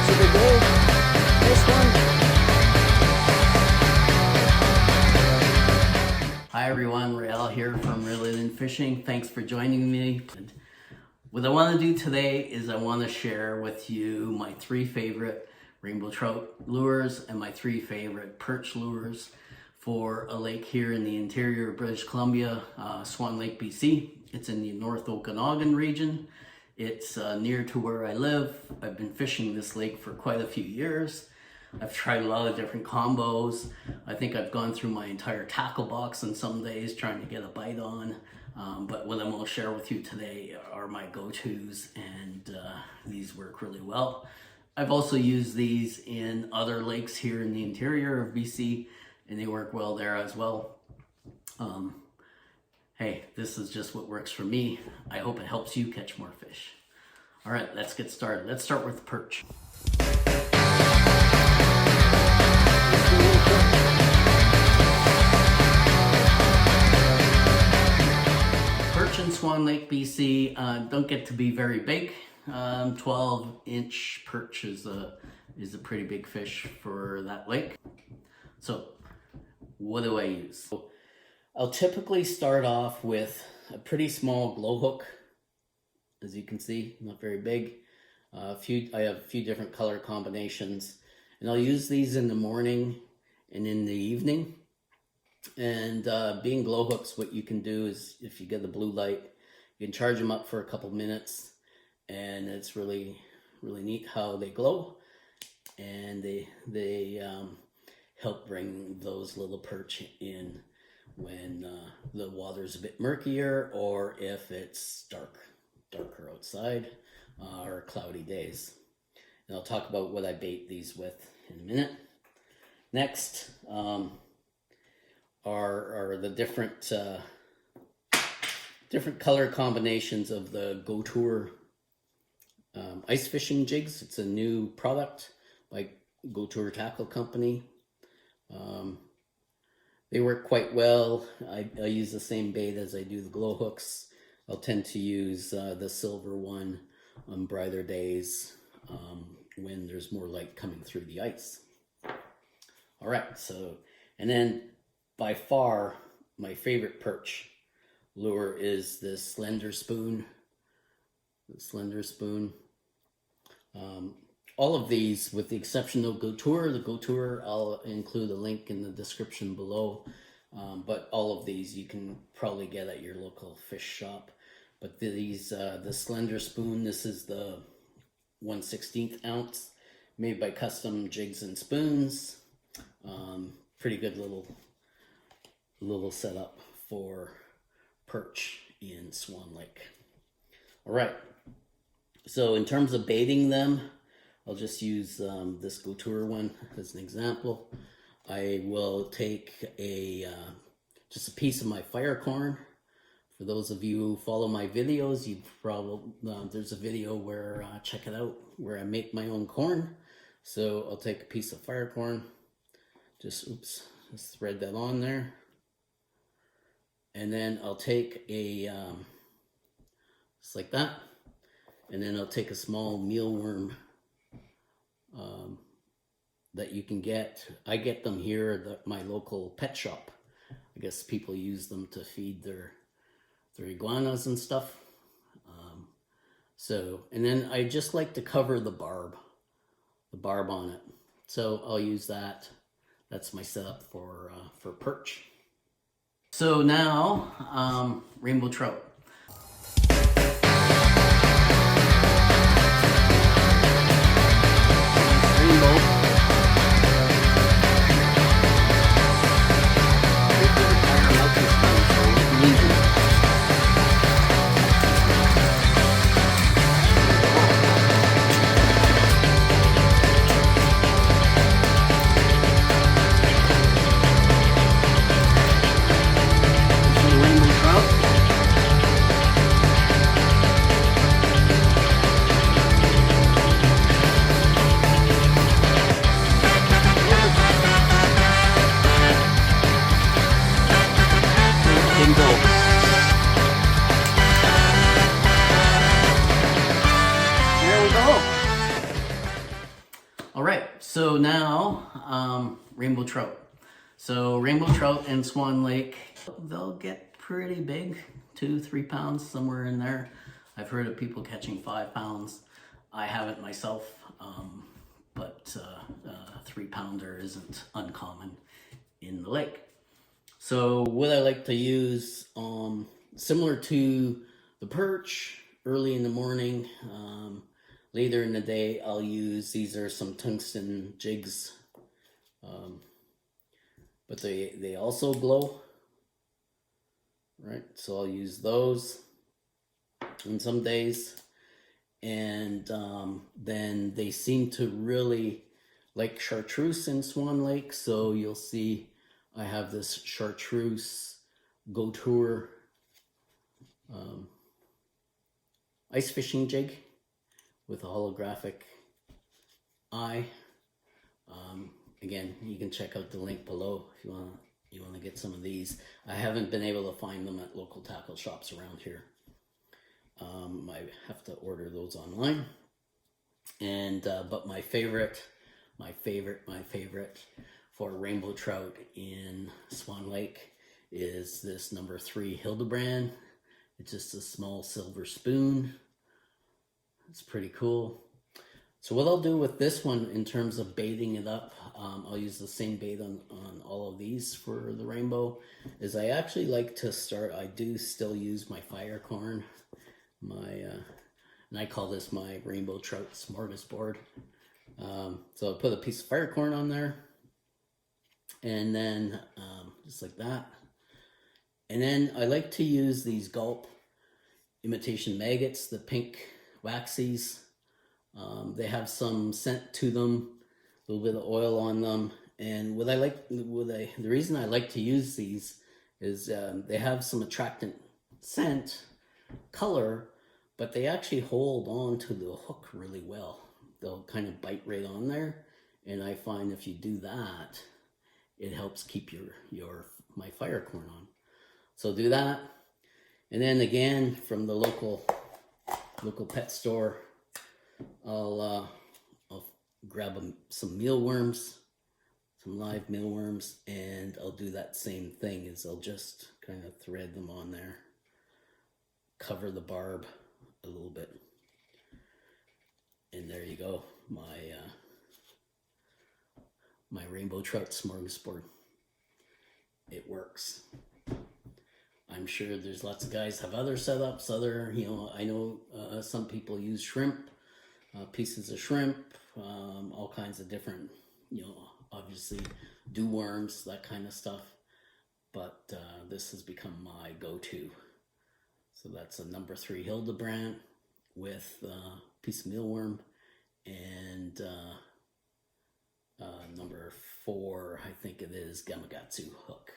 trouts of the day. This one. Hi everyone, Rael here from Reeling In Fishing. Thanks for joining me. What I want to do today is I want to share with you my 3 favorite rainbow trout lures and my 3 favorite perch lures for a lake here in the interior of British Columbia, Swan Lake, BC. It's in the North Okanagan region. It's near to where I live. I've been fishing this lake for quite a few years. I've tried a lot of different combos. I think I've gone through my entire tackle box on some days trying to get a bite on. But what I'm going to share with you today are my go-tos, and these work really well. I've also used these in other lakes here in the interior of BC, and they work well there as well. Hey, this is just what works for me. I hope it helps you catch more fish. All right, let's get started. Let's start with perch. Perch in Swan Lake, BC don't get to be very big. 12-inch perch is a pretty big fish for that lake. So what do I use? I'll typically start off with a pretty small glow hook. As you can see, not very big. I have a few different color combinations, and I'll use these in the morning and in the evening. And being glow hooks, what you can do is, if you get the blue light, you can charge them up for a couple minutes, and it's really neat how they glow, and they help bring those little perch in when the water's a bit murkier, or if it's darker outside, or cloudy days. And I'll talk about what I bait these with in a minute. Next are the different color combinations of the Go Tour ice fishing jigs. It's a new product by Go Tour Tackle Company. They work quite well. I use the same bait as I do the glow hooks. I'll tend to use the silver one on brighter days when there's more light coming through the ice. All right, so, and then by far my favorite perch lure is this slender spoon. All of these, with the exception of the Go Tour, I'll include a link in the description below. But all of these you can probably get at your local fish shop. But these, the slender spoon, this is the 1/16 ounce, made by Custom Jigs and Spoons. Pretty good little setup for perch in Swan Lake. All right. So in terms of baiting them, I'll just use this Go Tour one as an example. I will take just a piece of my fire corn. For those of you who follow my videos, you probably there's a video where check it out, where I make my own corn. So I'll take a piece of fire corn, just thread that on there, and then I'll take just like that, and then I'll take a small mealworm that you can get. I get them here at my local pet shop. I guess people use them to feed their iguanas and stuff. And then I just like to cover the barb on it. So I'll use that. That's my setup for perch. So now, rainbow trout. Rainbow trout. All right, so now rainbow trout. So rainbow trout in Swan Lake, they'll get pretty big, 2-3 pounds, somewhere in there. I've heard of people catching 5 pounds. I haven't myself, but a 3-pounder isn't uncommon in the lake. So what I like to use, similar to the perch, early in the morning, later in the day, I'll use, these are some tungsten jigs, but they also glow, right? So I'll use those on some days. And then they seem to really like chartreuse in Swan Lake. So you'll see I have this chartreuse Go Tour ice fishing jig with a holographic eye. Again, you can check out the link below if you want to get some of these. I haven't been able to find them at local tackle shops around here. I have to order those online. And but my favorite for rainbow trout in Swan Lake is this number 3 Hildebrand. It's just a small silver spoon. It's pretty cool. So what I'll do with this one in terms of baiting it up, I'll use the same bait on all of these for the rainbow, is I actually like to start, I do still use my fire corn, and I call this my rainbow trout smorgasbord. So I put a piece of fire corn on there, and then just like that. And then I like to use these Gulp imitation maggots, the pink waxies. They have some scent to them, a little bit of oil on them. And the reason I like to use these is they have some attractant scent, color, but they actually hold on to the hook really well. They'll kind of bite right on there. And I find if you do that, it helps keep my fire corn on. So do that. And then again, from the local pet store, I'll grab some mealworms, some live mealworms, and I'll do that same thing, is I'll just kind of thread them on there, cover the barb a little bit, and there you go, my rainbow trout smorgasbord. It works. I'm sure there's lots of guys have other setups, I know some people use shrimp, pieces of shrimp, all kinds of different, obviously dew worms, that kind of stuff. But this has become my go-to. So that's a number 3 Hildebrand with a piece of mealworm, and number 4, I think it is, Gamakatsu hook.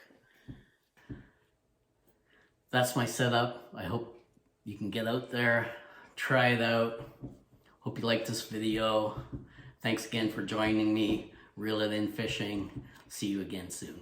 That's my setup. I hope you can get out there, try it out. Hope you liked this video. Thanks again for joining me. Reel It In Fishing. See you again soon.